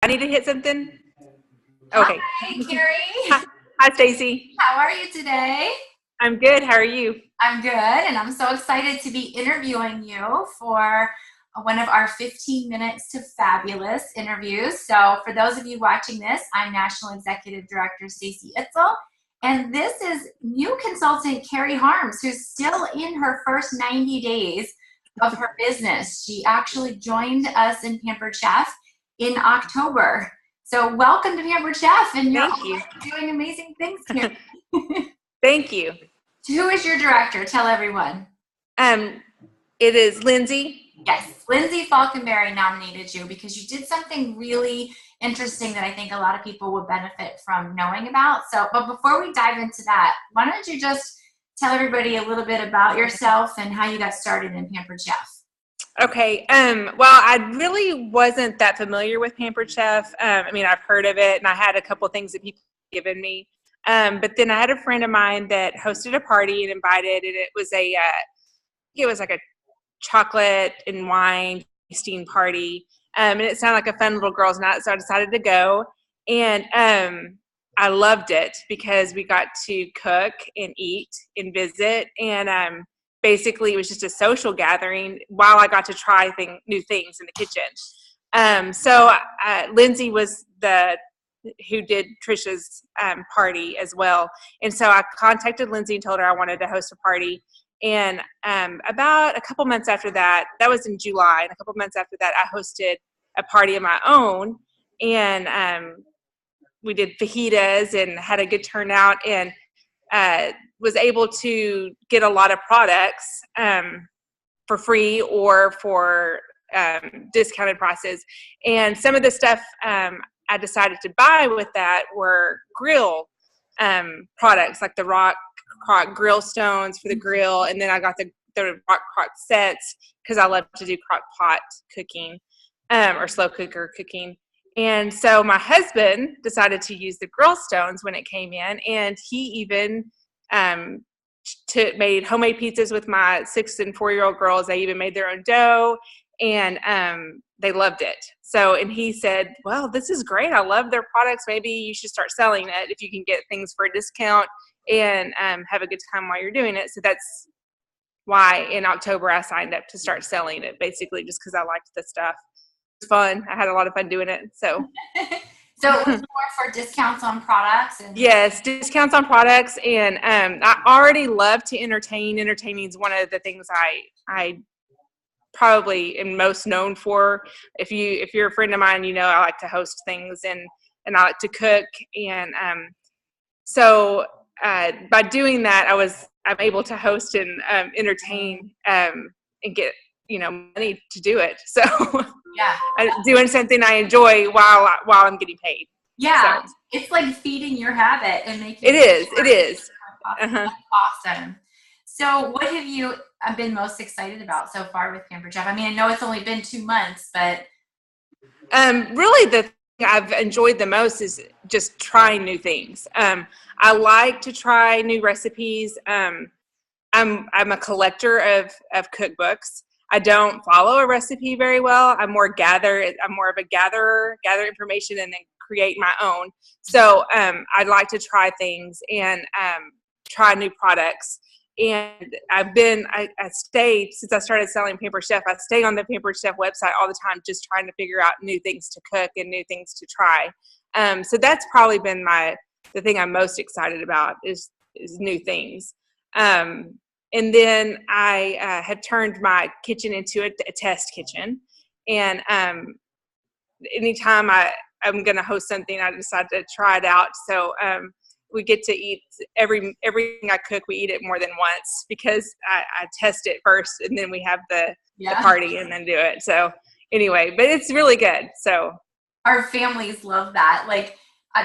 I need to hit something? Okay. Hi, Carrie. Hi, Stacy. How are you today? I'm good. How are you? I'm good, and I'm so excited to be interviewing you for one of our 15 Minutes to Fabulous interviews. So, for those of you watching this, I'm National Executive Director Stacy Itzel, and this is new consultant Carrie Harms, who's still in her first 90 days of her business. She actually joined us in Pampered Chef in October. So, welcome to Pampered Chef, and you're Thank you. doing amazing things here. Thank you. Who is your director? Tell everyone. Um, it is Lindsay. Yes, Lindsay Falconberry nominated you because you did something really interesting that I think a lot of people would benefit from knowing about. So, but before we dive into that, why don't you just tell everybody a little bit about yourself and how you got started in Pampered Chef? Okay. Well, I really wasn't that familiar with Pampered Chef. I mean, I've heard of it, and I had a couple things that people had given me. But then I had a friend of mine that hosted a party and invited, and it was like a chocolate and wine tasting party. And it sounded like a fun little girls' night, so I decided to go. And I loved it because we got to cook and eat and visit, and basically it was just a social gathering while I got to try new things in the kitchen. So Lindsay was who did Trisha's party as well. And so I contacted Lindsay and told her I wanted to host a party. And about a couple months after that was in July, and a couple months after that, I hosted a party of my own. And we did fajitas and had a good turnout, and was able to get a lot of products for free or for discounted prices. And some of the stuff I decided to buy with that were grill products, like the rock crock grill stones for the grill, and then I got the rock crock sets because I love to do crock pot cooking or slow cooker cooking. And so my husband decided to use the grill stones when it came in, and he even made homemade pizzas with my 6 and 4-year-old girls. They even made their own dough, and they loved it. So, and he said, well, this is great. I love their products. Maybe you should start selling it if you can get things for a discount and have a good time while you're doing it. So that's why in October I signed up to start selling it, basically just because I liked the stuff. It was fun. I had a lot of fun doing it. So So it was more for discounts on products? Yes, discounts on products. And I already love to entertain. Entertaining is one of the things I probably am most known for. If you're a friend of mine, you know I like to host things and I like to cook. And so by doing that, I'm able to host and entertain and get money to do it. So yeah, doing something I enjoy while I'm getting paid. Yeah, so. It's like feeding your habit and making it is. Uh-huh. Awesome. So what have you been most excited about so far with Pampered Chef? I mean, I know it's only been 2 months, but really the thing I've enjoyed the most is just trying new things. I like to try new recipes. I'm a collector of cookbooks. I don't follow a recipe very well. I'm more of a gatherer, gather information and then create my own. So I like to try things and try new products. And I stayed, since I started selling Pampered Chef, I stay on the Pampered Chef website all the time, just trying to figure out new things to cook and new things to try. So that's probably been the thing I'm most excited about is new things. And then I have turned my kitchen into a test kitchen. And anytime I'm going to host something, I decide to try it out. So we get to eat everything I cook. We eat it more than once because I test it first, and then we have the party and then do it. So anyway, but it's really good. So our families love that. Like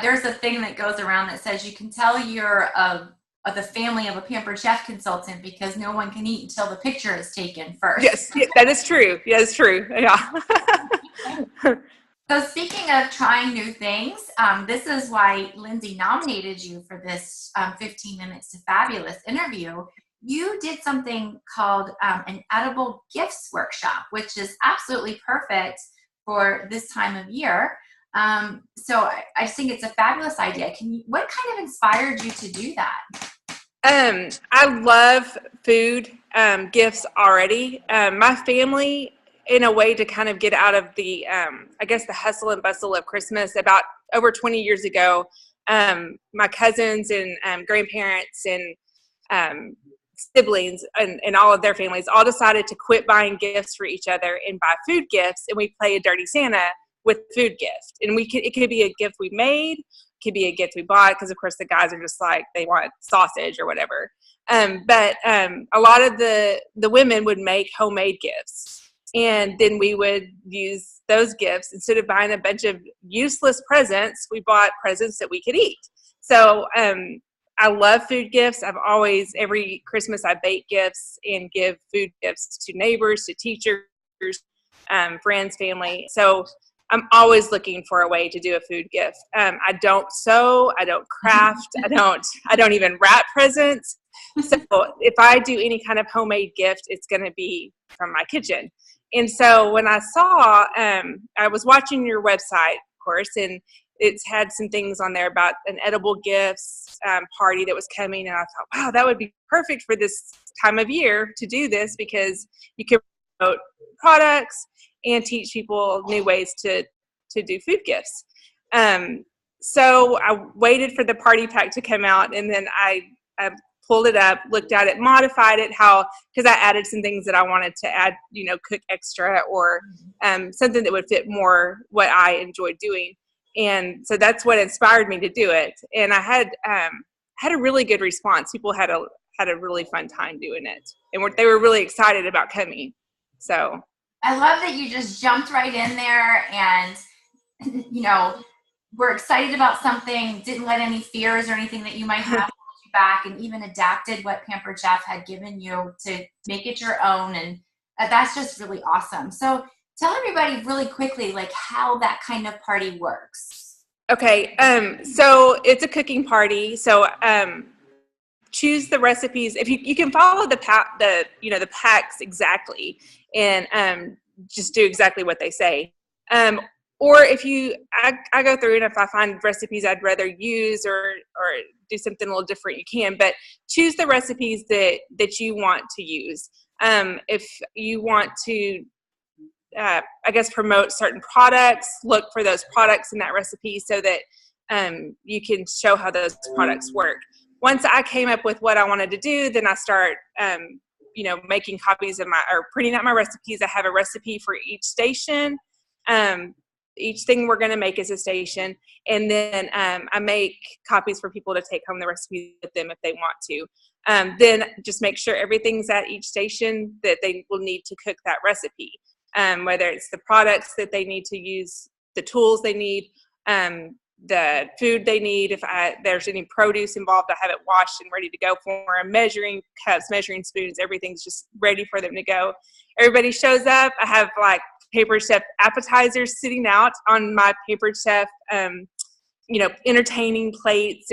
there's a thing that goes around that says you can tell you're the family of a Pampered Chef consultant because no one can eat until the picture is taken first. Yes, that is true. Yeah, it's true. Yeah. So speaking of trying new things, this is why Lindsay nominated you for this 15 Minutes to Fabulous interview. You did something called an edible gifts workshop, which is absolutely perfect for this time of year. So I just think it's a fabulous idea. What kind of inspired you to do that? I love food gifts already. My family, in a way to kind of get out of the, I guess, the hustle and bustle of Christmas, about over 20 years ago, my cousins and grandparents and siblings and all of their families all decided to quit buying gifts for each other and buy food gifts, and we play a Dirty Santa with food gift. And it could be a gift we made, could be a gift we bought, because of course the guys are just like, they want sausage or whatever. But a lot of the women would make homemade gifts, and then we would use those gifts. Instead of buying a bunch of useless presents, we bought presents that we could eat. So I love food gifts. Every Christmas I bake gifts and give food gifts to neighbors, to teachers, friends, family. So I'm always looking for a way to do a food gift. I don't sew, I don't craft, I don't even wrap presents. So if I do any kind of homemade gift, it's going to be from my kitchen. And so when I saw, I was watching your website, of course, and it's had some things on there about an edible gifts party that was coming. And I thought, wow, that would be perfect for this time of year to do this, because you can promote products and teach people new ways to do food gifts. So I waited for the party pack to come out, and then I pulled it up, looked at it, modified it, because I added some things that I wanted to add, cook extra, or something that would fit more what I enjoyed doing. And so that's what inspired me to do it. And I had a really good response. People had a really fun time doing it, and they were really excited about coming. So I love that you just jumped right in there and, were excited about something, didn't let any fears or anything that you might have hold you back, and even adapted what Pampered Chef had given you to make it your own. And that's just really awesome. So tell everybody really quickly, like, how that kind of party works. Okay. So it's a cooking party. So choose the recipes. If you can follow the packs exactly, and just do exactly what they say. Or if I go through, and if I find recipes I'd rather use or do something a little different, you can. But choose the recipes that you want to use. If you want to, I guess, promote certain products, look for those products in that recipe so that you can show how those products work. Once I came up with what I wanted to do, then I start, making copies of or printing out my recipes. I have a recipe for each station. Each thing we're going to make is a station. And then I make copies for people to take home the recipe with them if they want to. Then just make sure everything's at each station that they will need to cook that recipe. Whether it's the products that they need to use, the tools they need, the food they need. If there's any produce involved, I have it washed and ready to go for them. Measuring cups, measuring spoons, everything's just ready for them to go. Everybody shows up. I have like Pampered Chef appetizers sitting out on my Pampered Chef, entertaining plates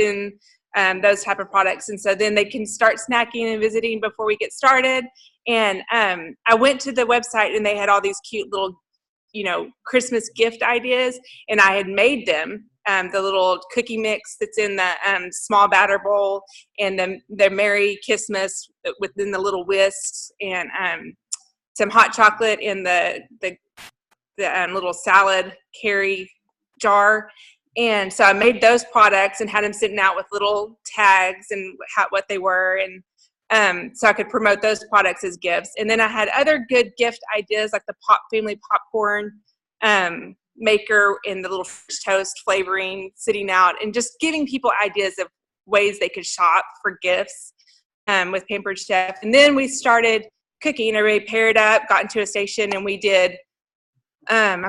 and those type of products. And so then they can start snacking and visiting before we get started. And I went to the website, and they had all these cute little, Christmas gift ideas, and I had made them. The little cookie mix that's in the small batter bowl, and the Merry Christmas within the little whisks, and some hot chocolate in the little salad Carrie jar. And so I made those products and had them sitting out with little tags and what they were, and so I could promote those products as gifts. And then I had other good gift ideas, like the family popcorn maker and the little French toast flavoring sitting out, and just giving people ideas of ways they could shop for gifts with Pampered Chef. And then we started cooking. Everybody paired up, got into a station, and we did mini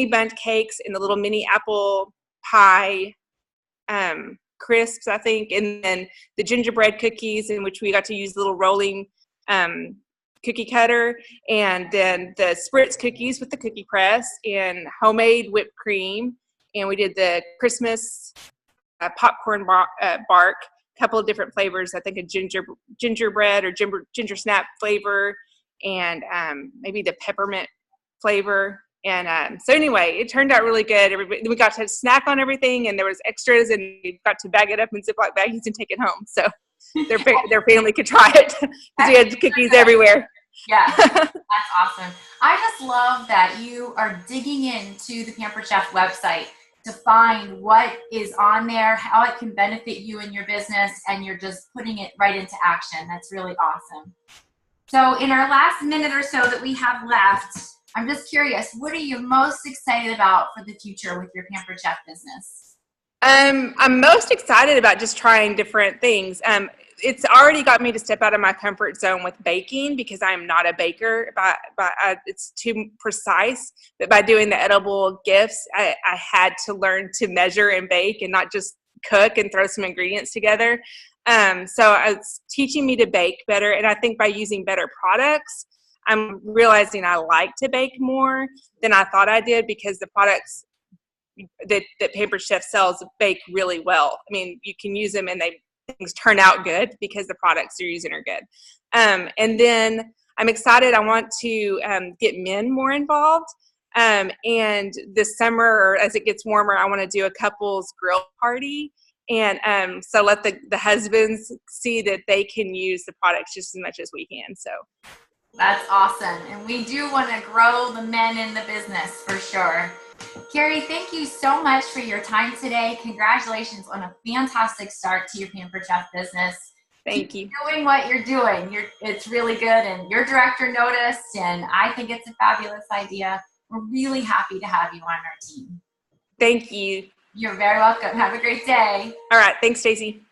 bundt cakes and the little mini apple pie crisps, I think, and then the gingerbread cookies, in which we got to use the little rolling cookie cutter, and then the spritz cookies with the cookie press, and homemade whipped cream. And we did the Christmas popcorn bark, a couple of different flavors. I think a gingerbread or ginger snap flavor, and maybe the peppermint flavor. And so anyway, it turned out really good. We got to snack on everything, and there was extras, and we got to bag it up in Ziploc baggies and take it home. So their family could try it because we had cookies everywhere. Yeah, that's awesome. I just love that you are digging into the Pampered Chef website to find what is on there, how it can benefit you in your business, and you're just putting it right into action. That's really awesome. So in our last minute or so that we have left, I'm just curious, what are you most excited about for the future with your Pampered Chef business? I'm most excited about just trying different things. It's already got me to step out of my comfort zone with baking because I'm not a baker. It's too precise. But by doing the edible gifts, I had to learn to measure and bake and not just cook and throw some ingredients together. So it's teaching me to bake better. And I think by using better products, I'm realizing I like to bake more than I thought I did because the products that Pampered Chef sells bake really well. I mean, you can use them and things turn out good because the products you're using are good. And then I'm excited. I want to get men more involved. And this summer, or as it gets warmer, I want to do a couples grill party. And so let the husbands see that they can use the products just as much as we can. So that's awesome. And we do want to grow the men in the business for sure. Carrie, thank you so much for your time today. Congratulations on a fantastic start to your Pampered Chef business. Thank you. Keep doing what you're doing. It's really good, and your director noticed, and I think it's a fabulous idea. We're really happy to have you on our team. Thank you. You're very welcome. Have a great day. All right. Thanks, Stacey.